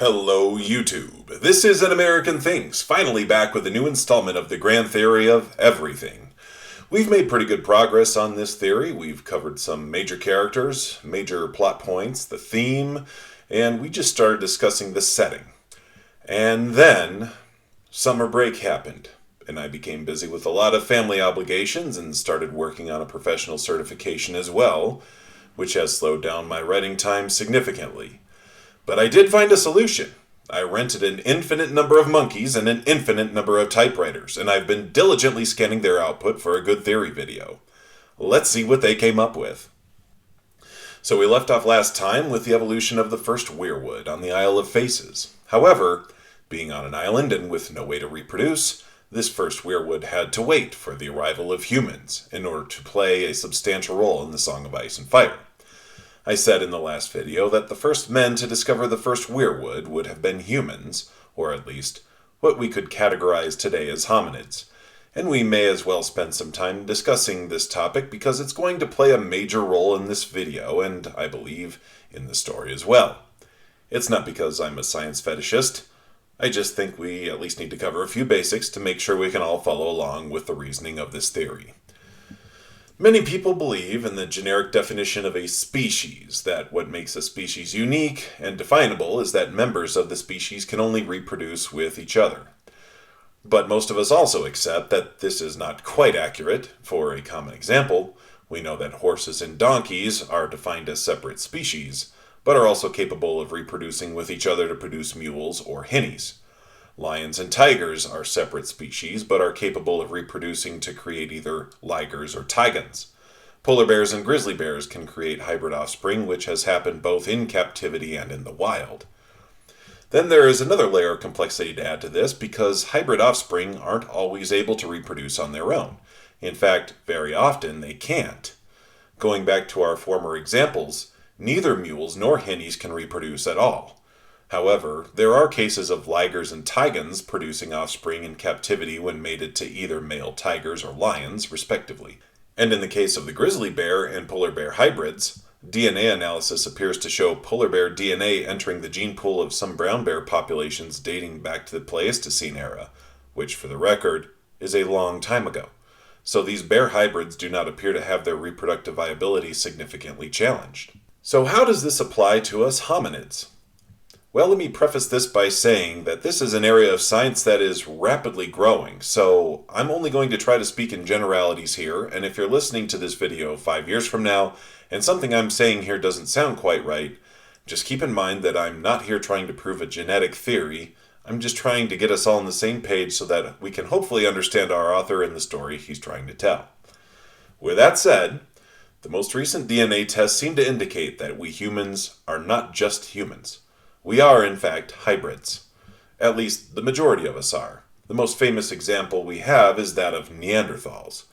Hello, YouTube. This is An American Things, finally back with a new installment of the grand theory of everything. We've made pretty good progress on this theory. We've covered some major characters, major plot points, the theme, and we just started discussing the setting. And then, summer break happened, and I became busy with a lot of family obligations and started working on a professional certification as well, which has slowed down my writing time significantly. But I did find a solution. I rented an infinite number of monkeys and an infinite number of typewriters, and I've been diligently scanning their output for a good theory video. Let's see what they came up with. So we left off last time with the evolution of the first weirwood on the Isle of Faces. However, being on an island and with no way to reproduce, this first weirwood had to wait for the arrival of humans in order to play a substantial role in the Song of Ice and Fire. I said in the last video that the first men to discover the first weirwood would have been humans, or at least what we could categorize today as hominids. And we may as well spend some time discussing this topic because it's going to play a major role in this video and, I believe, in the story as well. It's not because I'm a science fetishist. I just think we at least need to cover a few basics to make sure we can all follow along with the reasoning of this theory. Many people believe in the generic definition of a species, that what makes a species unique and definable is that members of the species can only reproduce with each other. But most of us also accept that this is not quite accurate. For a common example, we know that horses and donkeys are defined as separate species, but are also capable of reproducing with each other to produce mules or hinnies. Lions and tigers are separate species, but are capable of reproducing to create either ligers or tigons. Polar bears and grizzly bears can create hybrid offspring, which has happened both in captivity and in the wild. Then there is another layer of complexity to add to this, because hybrid offspring aren't always able to reproduce on their own. In fact, very often they can't. Going back to our former examples, neither mules nor hinnies can reproduce at all. However, there are cases of ligers and tigons producing offspring in captivity when mated to either male tigers or lions, respectively. And in the case of the grizzly bear and polar bear hybrids, DNA analysis appears to show polar bear DNA entering the gene pool of some brown bear populations dating back to the Pleistocene era, which, for the record, is a long time ago. So these bear hybrids do not appear to have their reproductive viability significantly challenged. So how does this apply to us hominids? Well, let me preface this by saying that this is an area of science that is rapidly growing, so I'm only going to try to speak in generalities here, and if you're listening to this video 5 years from now, and something I'm saying here doesn't sound quite right, just keep in mind that I'm not here trying to prove a genetic theory. I'm just trying to get us all on the same page so that we can hopefully understand our author and the story he's trying to tell. With that said, the most recent DNA tests seem to indicate that we humans are not just humans. We are, in fact, hybrids. At least, the majority of us are. The most famous example we have is that of Neanderthals.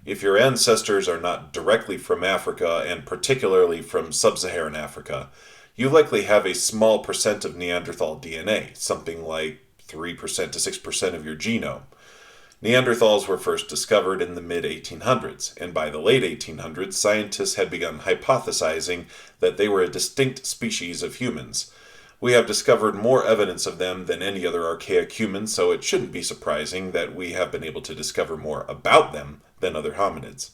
If your ancestors are not directly from Africa, and particularly from sub-Saharan Africa, you likely have a small percent of Neanderthal DNA, something like 3% to 6% of your genome. Neanderthals were first discovered in the mid-1800s, and by the late 1800s, scientists had begun hypothesizing that they were a distinct species of humans. We have discovered more evidence of them than any other archaic human, so it shouldn't be surprising that we have been able to discover more about them than other hominids.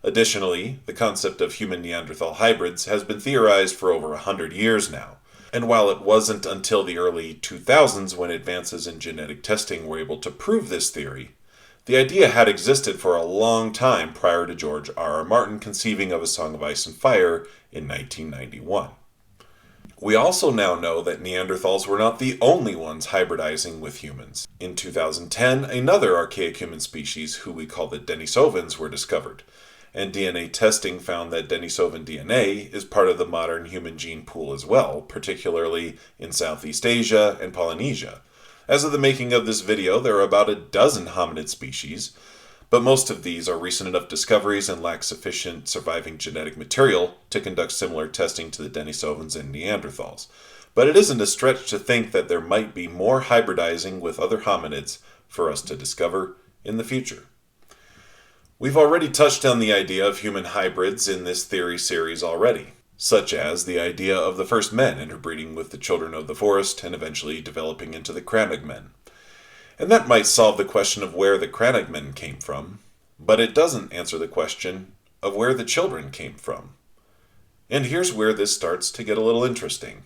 Additionally, the concept of human Neanderthal hybrids has been theorized for over 100 years now. And while it wasn't until the early 2000s when advances in genetic testing were able to prove this theory, the idea had existed for a long time prior to George R.R. Martin conceiving of A Song of Ice and Fire in 1991. We also now know that Neanderthals were not the only ones hybridizing with humans. In 2010, another archaic human species, who we call the Denisovans, were discovered, and DNA testing found that Denisovan DNA is part of the modern human gene pool as well, particularly in Southeast Asia and Polynesia. As of the making of this video, there are about a dozen hominid species, but most of these are recent enough discoveries and lack sufficient surviving genetic material to conduct similar testing to the Denisovans and Neanderthals. But it isn't a stretch to think that there might be more hybridizing with other hominids for us to discover in the future. We've already touched on the idea of human hybrids in this theory series already. such as the idea of the first men interbreeding with the children of the forest and eventually developing into the Cro-Magnon. And that might solve the question of where the Cro-Magnon came from, but it doesn't answer the question of where the children came from. And here's where this starts to get a little interesting.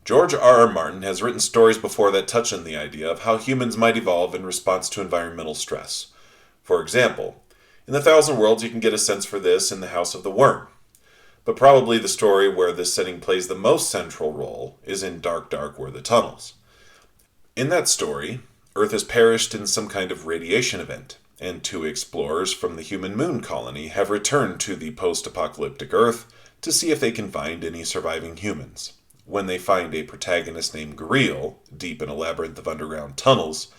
George R. Martin has written stories before that touch on the idea of how humans might evolve in response to environmental stress. For example, in The Thousand Worlds you can get a sense for this in The House of the Worm. But probably the story where this setting plays the most central role is in Dark, Dark Were the Tunnels. In that story, Earth has perished in some kind of radiation event, and 2 explorers from the human moon colony have returned to the post-apocalyptic Earth to see if they can find any surviving humans. When they find a protagonist named Greel deep in a labyrinth of underground tunnels,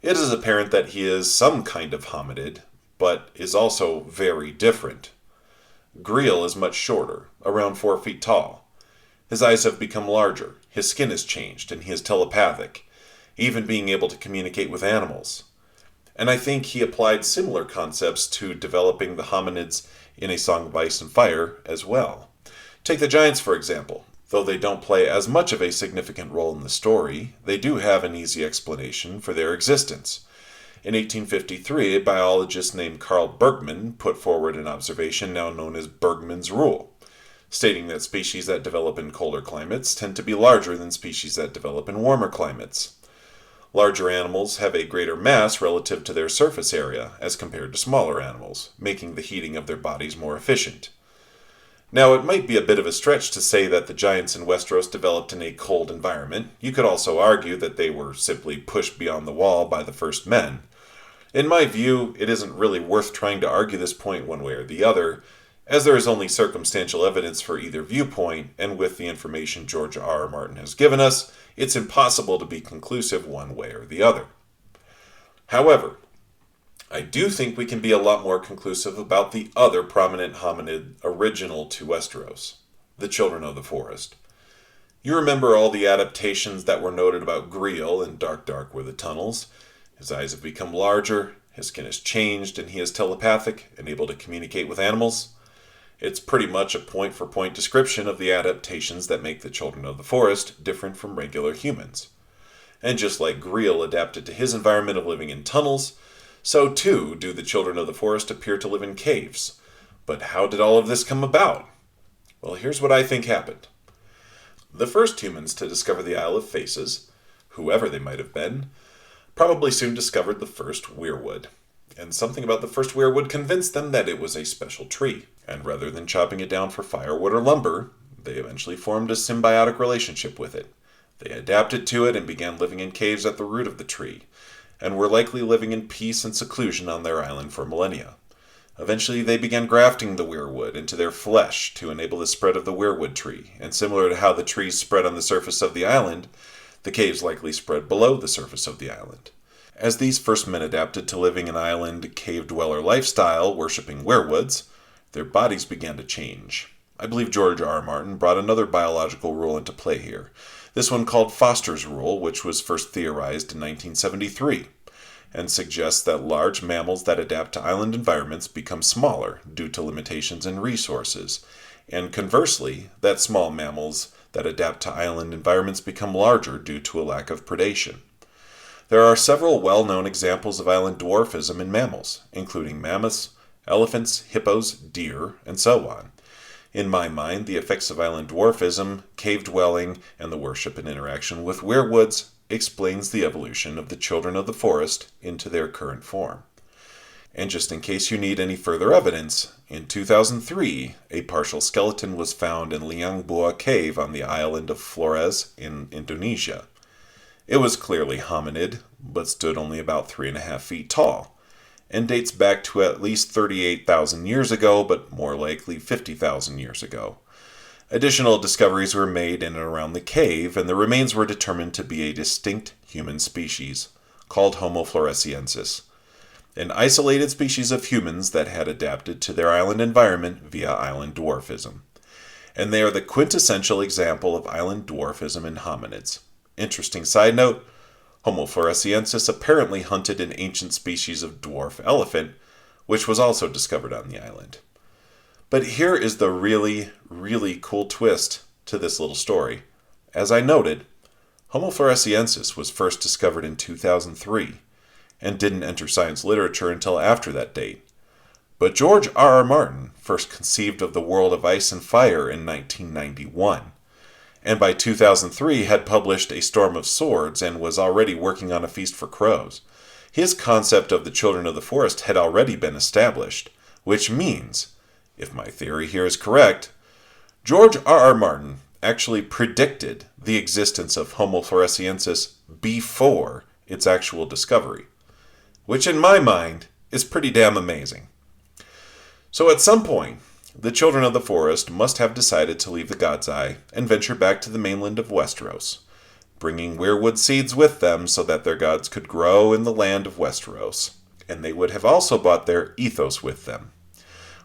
it is apparent that he is some kind of hominid, but is also very different. Greel is much shorter, around 4 feet tall. His eyes have become larger, his skin has changed, and he is telepathic, even being able to communicate with animals. And I think he applied similar concepts to developing the hominids in A Song of Ice and Fire as well. Take the giants, for example. Though they don't play as much of a significant role in the story, they do have an easy explanation for their existence. In 1853, a biologist named Carl Bergman put forward an observation now known as Bergman's rule, stating that species that develop in colder climates tend to be larger than species that develop in warmer climates. Larger animals have a greater mass relative to their surface area as compared to smaller animals, making the heating of their bodies more efficient. Now, it might be a bit of a stretch to say that the giants in Westeros developed in a cold environment. You could also argue that they were simply pushed beyond the wall by the first men. In my view, it isn't really worth trying to argue this point one way or the other, as there is only circumstantial evidence for either viewpoint, and with the information George R. R. Martin has given us, it's impossible to be conclusive one way or the other. However, I do think we can be a lot more conclusive about the other prominent hominid original to Westeros, the Children of the Forest. You remember all the adaptations that were noted about Greel in Dark, Dark Were the Tunnels. His eyes have become larger, his skin has changed, and he is telepathic and able to communicate with animals. It's pretty much a point-for-point description of the adaptations that make the Children of the Forest different from regular humans. And just like Greel adapted to his environment of living in tunnels, so too do the Children of the Forest appear to live in caves. But how did all of this come about? Well, here's what I think happened. The first humans to discover the Isle of Faces, whoever they might have been, probably soon discovered the first weirwood. And something about the first weirwood convinced them that it was a special tree. And rather than chopping it down for firewood or lumber, they eventually formed a symbiotic relationship with it. They adapted to it and began living in caves at the root of the tree, and were likely living in peace and seclusion on their island for millennia. Eventually, they began grafting the weirwood into their flesh to enable the spread of the weirwood tree, and similar to how the trees spread on the surface of the island, the caves likely spread below the surface of the island. As these first men adapted to living an island cave-dweller lifestyle, worshipping weirwoods, their bodies began to change. I believe George R. R. Martin brought another biological rule into play here, this one called Foster's Rule, which was first theorized in 1973, and suggests that large mammals that adapt to island environments become smaller due to limitations in resources, and conversely, that small mammals that adapt to island environments become larger due to a lack of predation. There are several well-known examples of island dwarfism in mammals, including mammoths, elephants, hippos, deer, and so on. In my mind, the effects of island dwarfism, cave dwelling, and the worship and interaction with weirwoods explains the evolution of the Children of the Forest into their current form. And just in case you need any further evidence, in 2003, a partial skeleton was found in Liang Bua Cave on the island of Flores in Indonesia. It was clearly hominid, but stood only about 3.5 feet tall, and dates back to at least 38,000 years ago, but more likely 50,000 years ago. Additional discoveries were made in and around the cave, and the remains were determined to be a distinct human species, called Homo Floresiensis, an isolated species of humans that had adapted to their island environment via island dwarfism. And they are the quintessential example of island dwarfism in hominids. Interesting side note, Homo Floresiensis apparently hunted an ancient species of dwarf elephant, which was also discovered on the island. But here is the really, really cool twist to this little story. As I noted, Homo Floresiensis was first discovered in 2003 and didn't enter science literature until after that date. But George R. Martin first conceived of the world of ice and fire in 1991, and by 2003 had published A Storm of Swords and was already working on A Feast for Crows. His concept of the children of the forest had already been established, which means, if my theory here is correct, George R. R. Martin actually predicted the existence of Homo floresiensis before its actual discovery, which in my mind is pretty damn amazing. So at some point, the children of the forest must have decided to leave the God's Eye and venture back to the mainland of Westeros, bringing weirwood seeds with them so that their gods could grow in the land of Westeros, and they would have also brought their ethos with them,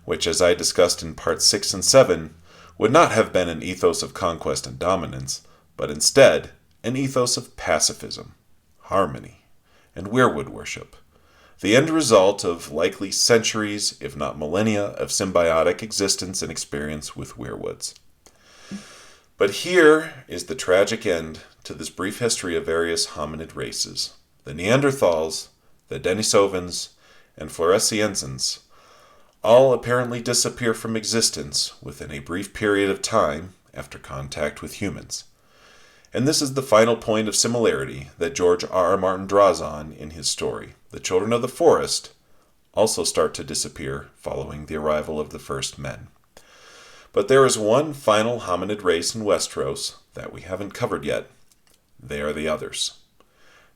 which, as I discussed in parts 6 and 7, would not have been an ethos of conquest and dominance, but instead an ethos of pacifism, harmony, and weirwood worship, the end result of likely centuries, if not millennia, of symbiotic existence and experience with weirwoods. But here is the tragic end to this brief history of various hominid races. The Neanderthals, the Denisovans, and Floresiensis all apparently disappear from existence within a brief period of time after contact with humans. And this is the final point of similarity that George R. R. Martin draws on in his story. The children of the forest also start to disappear following the arrival of the first men. But there is one final hominid race in Westeros that we haven't covered yet. They are the others.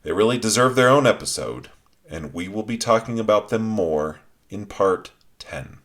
They really deserve their own episode, and we will be talking about them more in part 10.